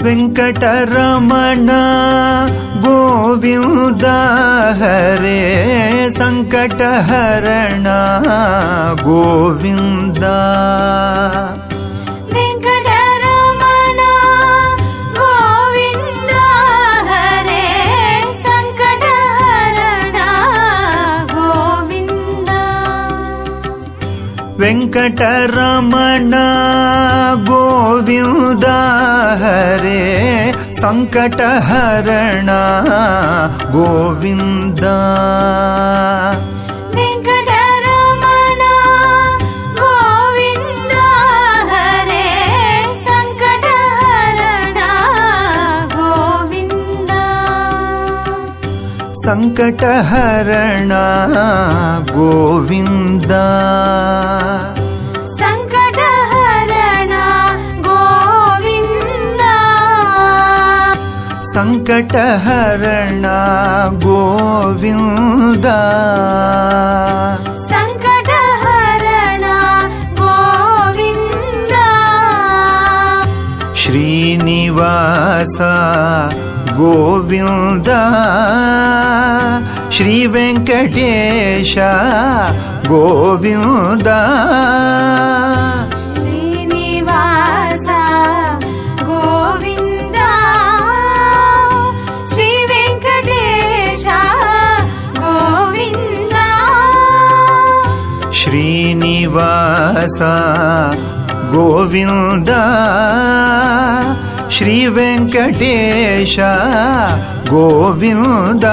Venkataramana Govinda Hare సంకటహరణ Govinda. Venkataramana Govinda Hare సంకటహరణ Govinda. Venkataramana Govinda Hare సంకటహరణ Govinda. Venkataramana Govinda Hare సంకటహరణ Govinda. సంకటహరణ Govinda. సంకటహరణ Govinda. సంకటహరణ Govinda. సంకటహరణ Govinda. Srinivasa Govinda. Shri Venkatesha Govinda. Srinivasa Govinda. Shri Venkatesha Govinda. Srinivasa Govinda. Shri Venkatesha Govinda.